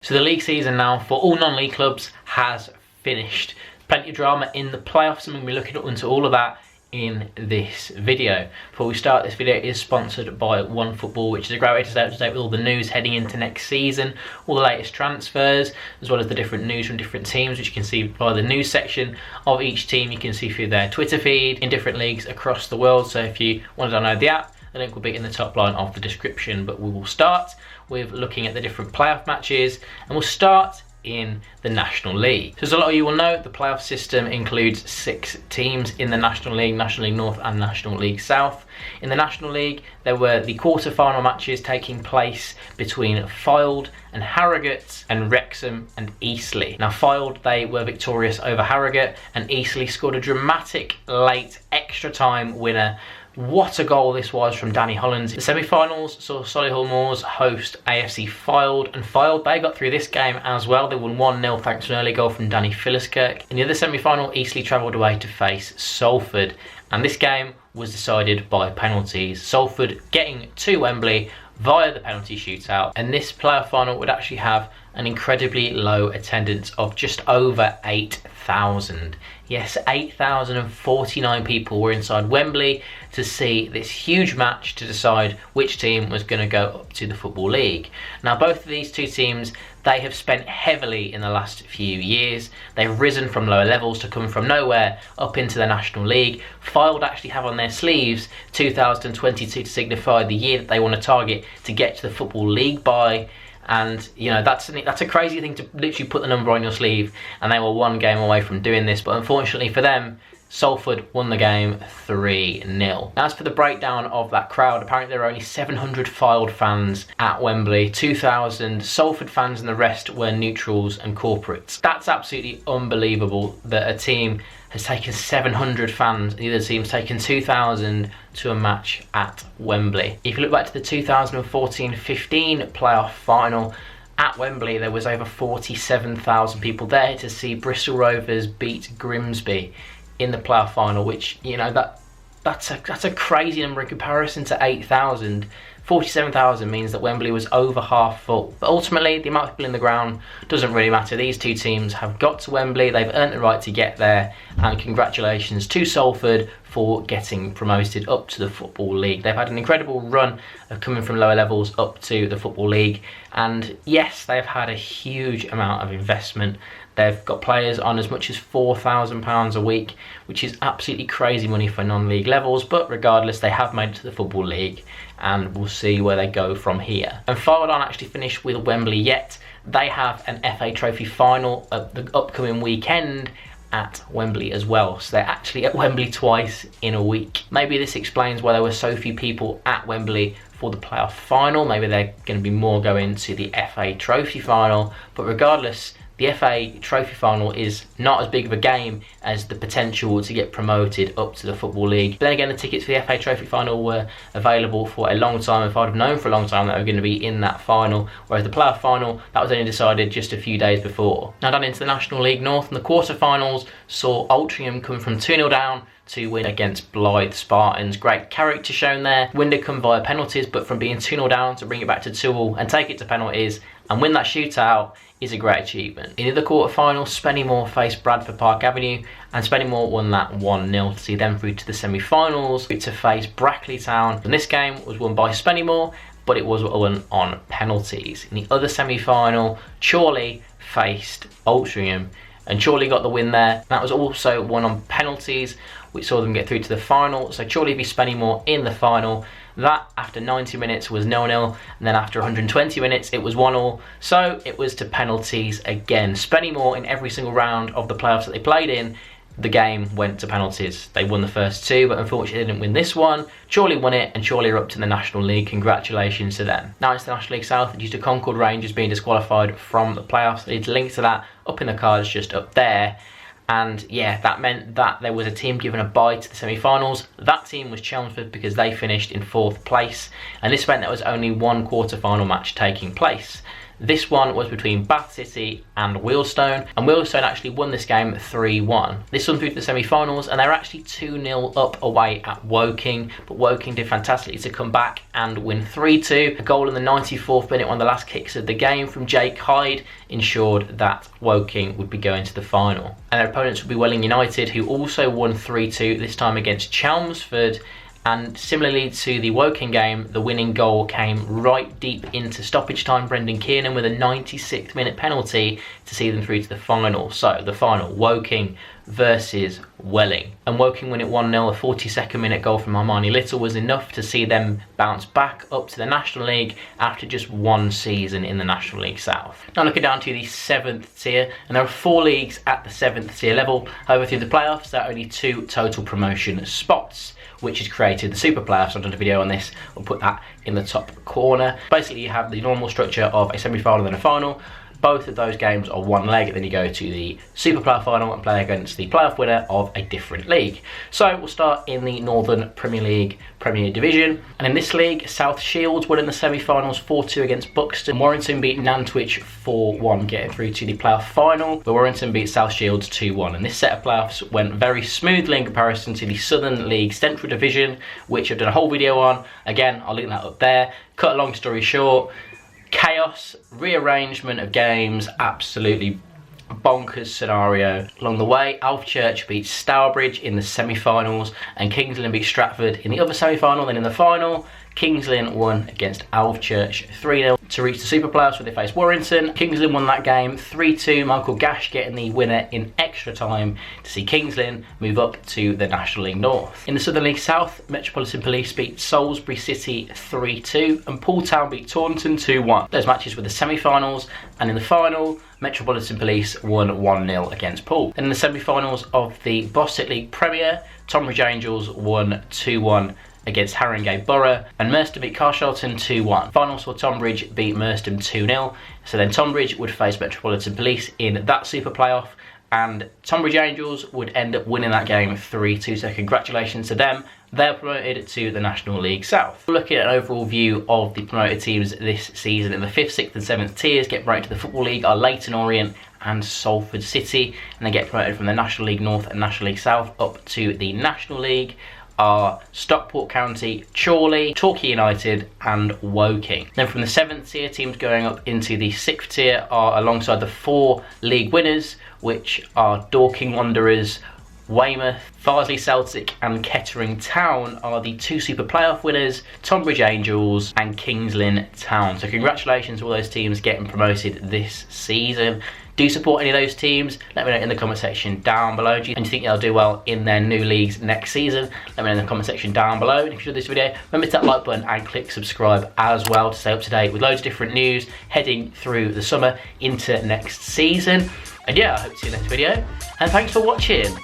So the league season now for all non-league clubs has finished. Plenty of drama in the playoffs, and we'll be looking into all of that in this video. Before we start, this video is sponsored by OneFootball, which is a great way to stay up to date with all the news heading into next season, all the latest transfers, as well as the different news from different teams, which you can see via the news section of each team. You can see through their Twitter feed in different leagues across the world. So if you want to download the app, the link will be in the top line of the description. But we will start with looking at the different playoff matches, and we'll start in the National League. So as a lot of you will know, the playoff system includes 6 teams in the National League North and National League South. In the National League, there were the quarter-final matches taking place between Fylde and Harrogate and Wrexham and Eastleigh. Now Fylde, they were victorious over Harrogate, and Eastleigh scored a dramatic late extra time winner. What a goal this was from Danny Hollands. The semi-finals saw Solihull Moors host AFC Fylde, and Fylde, they got through this game as well. They won 1-0 thanks to an early goal from Danny Philliskirk. In the other semi-final, Eastleigh travelled away to face Salford, and this game was decided by penalties. Salford getting to Wembley via the penalty shootout, and this playoff final would actually have an incredibly low attendance of just over 8,000. Yes, 8,049 people were inside Wembley to see this huge match to decide which team was going to go up to the Football League. Now both of these two teams, they have spent heavily in the last few years. They've risen from lower levels to come from nowhere up into the National League. Fylde actually have on their sleeves 2022 to signify the year that they want to target to get to the Football League by. And you know, that's a crazy thing to literally put the number on your sleeve, and they were one game away from doing this. But unfortunately for them, Salford won the game 3-0. As for the breakdown of that crowd, apparently there were only 700 Fylde fans at Wembley, 2,000 Salford fans, and the rest were neutrals and corporates. That's absolutely unbelievable that a team has taken 700 fans, and the other team's taken 2,000 to a match at Wembley. If you look back to the 2014-15 playoff final, at Wembley there was over 47,000 people there to see Bristol Rovers beat Grimsby in the playoff final, which, you know, that's a crazy number in comparison to 8,000. 47,000 means that Wembley was over half full. But ultimately, the amount of people in the ground doesn't really matter. These two teams have got to Wembley, they've earned the right to get there, and congratulations to Salford for getting promoted up to the Football League. They've had an incredible run of coming from lower levels up to the Football League, and yes, they've had a huge amount of investment. They've got players on as much as £4,000 a week, which is absolutely crazy money for non-league levels, but regardless, they have made it to the Football League, and we'll see where they go from here. And Fylde aren't actually finished with Wembley yet. They have an FA Trophy final at the upcoming weekend at Wembley as well, so they're actually at Wembley twice in a week. Maybe this explains why there were so few people at Wembley for the playoff final. Maybe they're going to be more going to the FA Trophy final, but regardless, the FA Trophy final is not as big of a game as the potential to get promoted up to the Football League. But then again, the tickets for the FA Trophy final were available for a long time. If I'd have known for a long time that they were going to be in that final, whereas the playoff final, that was only decided just a few days before. Now down into the National League North, and the quarter-finals saw Altrincham coming from 2-0 down to win against Blythe Spartans. Great character shown there. Windercombe via penalties, but from being 2-0 down to bring it back to 2-2 and take it to penalties and win that shootout is a great achievement. In the quarter-final, Spennymoor faced Bradford Park Avenue, and Spennymoor won that 1-0 to see them through to the semi-finals to face Brackley Town. And this game was won by Spennymoor, but it was won on penalties. In the other semi-final, Chorley faced Altrincham, and Chorley got the win there. That was also won on penalties, which saw them get through to the final. So Chorley v Spennymoor in the final. That, after 90 minutes, was 0-0, and then after 120 minutes, it was 1-1. So it was to penalties again. Spennymoor, in every single round of the playoffs that they played in, the game went to penalties. They won the first two, but unfortunately they didn't win this one. Chorley won it, and Chorley are up to the National League. Congratulations to them. Now it's the National League South, due to Concord Rangers being disqualified from the playoffs. There's links to that up in the cards just up there. And yeah, that meant that there was a team given a bye to the semi-finals. That team was Chelmsford, because they finished in 4th place. And this meant there was only one quarter-final match taking place. This one was between Bath City and Wealdstone, and Wealdstone actually won this game 3-1. This one through to the semi-finals, and they're actually 2-0 up away at Woking, but Woking did fantastically to come back and win 3-2. A goal in the 94th minute, one of the last kicks of the game from Jake Hyde, ensured that Woking would be going to the final. And their opponents would be Welling United, who also won 3-2, this time against Chelmsford. And similarly to the Woking game, the winning goal came right deep into stoppage time. Brendan Kiernan with a 96th minute penalty to see them through to the final. So the final, Woking versus Welling. And Woking win it 1-0. A 42nd minute goal from Armani Little was enough to see them bounce back up to the National League after just one season in the National League South. Now looking down to the 7th tier, and there are 4 leagues at the 7th tier level. However, through the playoffs, there are only 2 total promotion spots, which is created the Super Playoffs. I've done a video on this, I'll put that in the top corner. Basically, you have the normal structure of a semi-final and a final. Both of those games are one leg, and then you go to the Super Playoff final and play against the playoff winner of a different league. So we'll start in the Northern Premier League Premier Division, and in this league, South Shields won in the semi-finals 4-2 against Buxton. Warrington beat Nantwich 4-1, getting through to the playoff final, where Warrington beat South Shields 2-1. And this set of playoffs went very smoothly in comparison to the Southern League Central Division, which I've done a whole video on. Again, I'll link that up there. Cut a long story short, chaos, rearrangement of games, absolutely bonkers scenario. Along the way, Alvechurch beat Stourbridge in the semi-finals, and Kings Lynn beat Stratford in the other semi-final. Then in the final, Kings Lynn won against Alvechurch 3-0 to reach the Super Playoffs, where they faced Warrington. Kings Lynn won that game 3-2, Michael Gash getting the winner in extra time to see Kings Lynn move up to the National League North. In the Southern League South, Metropolitan Police beat Salisbury City 3-2, and Poole Town beat Taunton 2-1. Those matches were the semi-finals, and in the final, Metropolitan Police won 1-0 against Poole. And in the semi-finals of the Bosset League Premier, Tonbridge Angels won 2-1 against Haringey Borough, and Merstham beat Carshalton 2-1. Final saw Tonbridge beat Merstham 2-0, so then Tonbridge would face Metropolitan Police in that Super Playoff, and Tonbridge Angels would end up winning that game 3-2, so congratulations to them. They're promoted to the National League South. Looking at an overall view of the promoted teams this season in the 5th, 6th and 7th tiers, get promoted to the Football League are Leyton Orient and Salford City, and they get promoted from the National League North and National League South up to the National League are Stockport County, Chorley, Torquay United and Woking. Then from the 7th tier, teams going up into the 6th tier are alongside the 4 league winners, which are Dorking Wanderers, Weymouth, Farsley Celtic and Kettering Town are the 2 Super Playoff winners, Tonbridge Angels and Kings Lynn Town. So congratulations to all those teams getting promoted this season. Do you support any of those teams? Let me know in the comment section down below. Do you think they'll do well in their new leagues next season? Let me know in the comment section down below. And if you enjoyed this video, remember to hit that like button and click subscribe as well to stay up to date with loads of different news heading through the summer into next season. And yeah, I hope to see you in the next video. And thanks for watching.